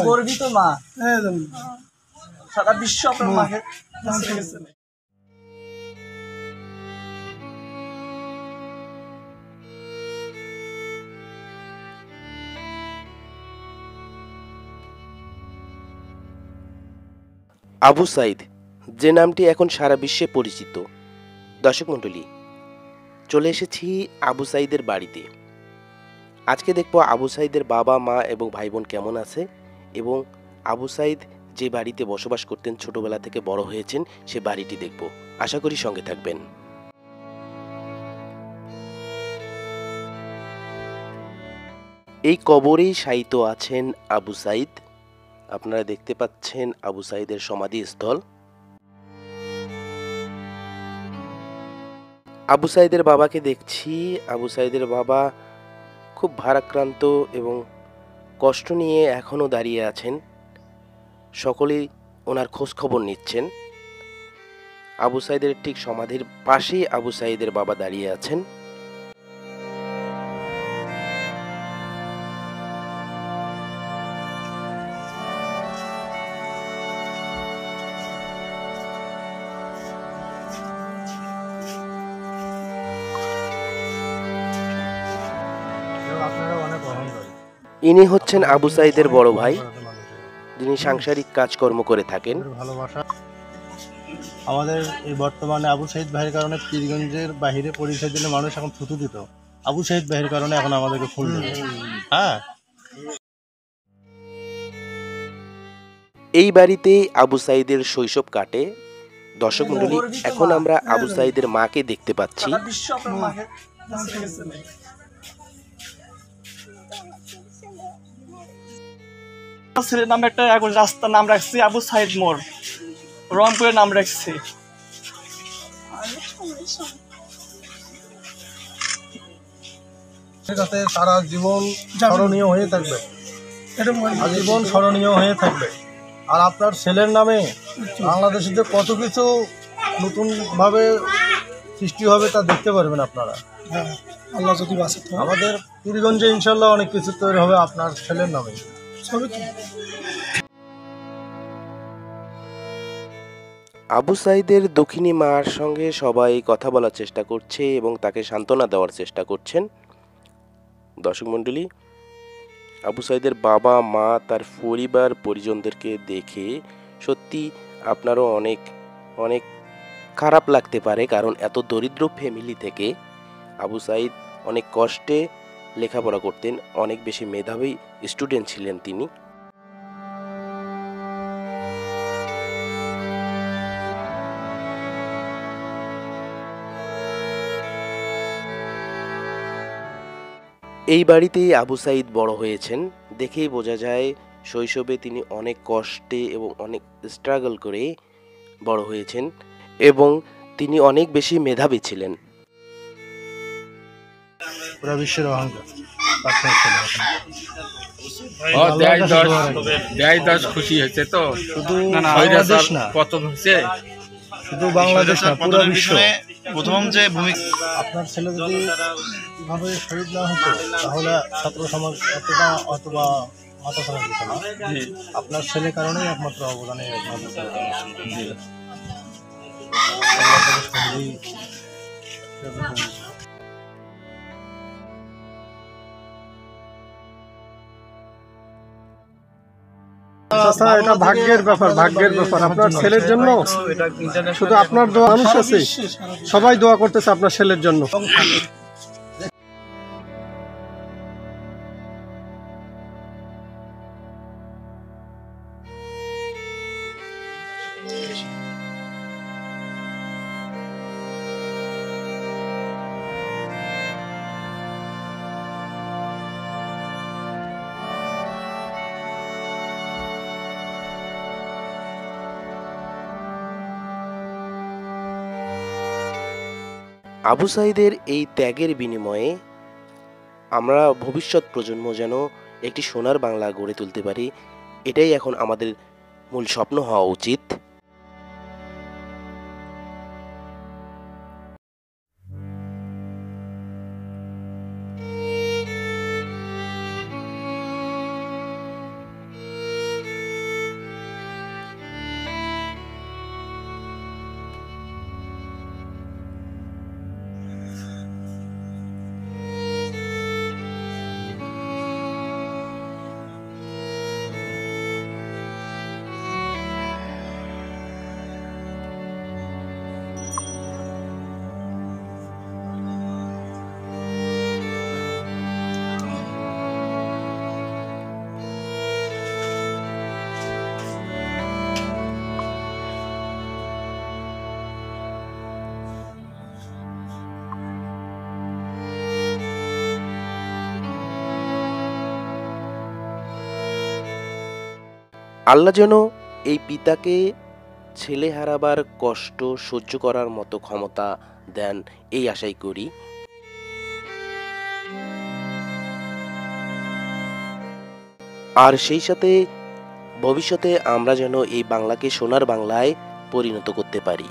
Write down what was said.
গর্বিত মা, সারা বিশ্ব আপনার মাকে আবু সাইদ, যে নামটি এখন সারা বিশ্বে পরিচিত। দর্শক মণ্ডলী, চলে এসেছি আবু সাইদের বাড়িতে। আজকে দেখব আবু সাইদের বাবা মা এবং ভাই বোন কেমন আছে, এবং আবু সাইদ যে বাড়িতে বসবাস করতেন, ছোটবেলা থেকে বড় হয়েছেন, সে বাড়িটি দেখব। আশা করি সঙ্গে থাকবেন। এই কবরেই শায়িত আছেন আবু সাইদ। আপনারা দেখতে পাচ্ছেন আবু সাইদের সমাধিস্থল। আবু সাইদের বাবাকে দেখছি। আবু সাইদের বাবা খুব ভারাক্রান্ত এবং কষ্ট নিয়ে এখনও দাঁড়িয়ে আছেন। সকলেই ওনার খোঁজ খবর নিচ্ছেন। আবু সাইদের ঠিক সমাধির পাশেই আবু সাইদের বাবা দাঁড়িয়ে আছেন। ইনি হচ্ছেন আবু সাইদের বড় ভাই, যিনি সাংসারিক কাজকর্ম করে থাকেন। ভালোবাসা আমাদের এই বর্তমানে আবু সাইদ ভাইয়ের কারণে পীরগঞ্জের বাহিরে পরিচয় দিলে মানুষ এখন থুতু দিত, আবু সাইদ ভাইয়ের কারণে এখন আমাদেরকে ফুল দেবে। হ্যাঁ, এই বাড়িতেই আবু সাইদের শৈশব কাটে। দর্শক মণ্ডলী, এখন আমরা আবু সাইদের মাকে দেখতে পাচ্ছি। ছেলের নামে একটা রাস্তার নাম রাখছি আবু সাইদ মোড়, রংপুরের নাম রাখছি। সারা জীবন স্মরণীয় হয়ে থাকবে, আজীবন স্মরণীয় হয়ে থাকবে। আর আপনার ছেলের নামে বাংলাদেশে যে কত কিছু নতুন ভাবে সৃষ্টি হবে তা দেখতে পারবেন আপনারা। আল্লাহ যদি বাঁচে, আমাদের পীরগঞ্জে ইনশাল্লাহ অনেক কিছু তৈরি হবে আপনার ছেলের নামে। আবু সাইদের দক্ষিণী মার সঙ্গে সবাই কথা বলার চেষ্টা করছে এবং তাকে সান্ত্বনা দেওয়ার চেষ্টা করছেন। দর্শক মণ্ডলী, আবু সাইদের বাবা মা, তার পরিবার পরিজনদেরকে দেখে সত্যি আপনারও অনেক অনেক খারাপ লাগতে পারে, কারণ এত দরিদ্র ফ্যামিলি থেকে আবু সাইদ অনেক কষ্টে লেখাপড়া করতেন, অনেক বেশি মেধাবী স্টুডেন্ট ছিলেন তিনি। এই বাড়িতেই আবু সাইদ বড় হয়েছেন। দেখেই বোঝা যায় শৈশবে তিনি অনেক কষ্টে এবং অনেক স্ট্রাগল করে বড় হয়েছেন, এবং তিনি অনেক বেশি মেধাবী ছিলেন। পুরো বিশ্বের অহংকার খুশি হয়েছে তো, শুধু পতন হয়েছে, শুধু বাংলাদেশ না, পুরো বিশ্ব। প্রথম যে ভূমিকা, আপনার ছেলে যদি এভাবে শহীদ না হতো তাহলে ছাত্র সমাজ এতটা অথবা মাথা ছাড়া দিত না। আপনার ছেলের কারণেই একমাত্র অবদানে এটা ভাগ্যের ব্যাপার, ভাগ্যের ব্যাপার। আপনার ছেলের জন্য শুধু আপনার দোয়া, মানুষ আছে সবাই দোয়া করতেছে আপনার ছেলের জন্য। আবু সাইদের এই ত্যাগের বিনিময়ে আমরা ভবিষ্যৎ প্রজন্ম যেন একটি সোনার বাংলা গড়ে তুলতে পারি, এটাই এখন আমাদের মূল স্বপ্ন হওয়া উচিত। আল্লাহ যেন এই পিতাকে ছেলে হারাবার কষ্ট সহ্য করার মতো ক্ষমতা দেন, এই আশাই করি। আর সেই সাথে ভবিষ্যতে আমরা যেন এই বাংলাকে সোনার বাংলায় পরিণত করতে পারি।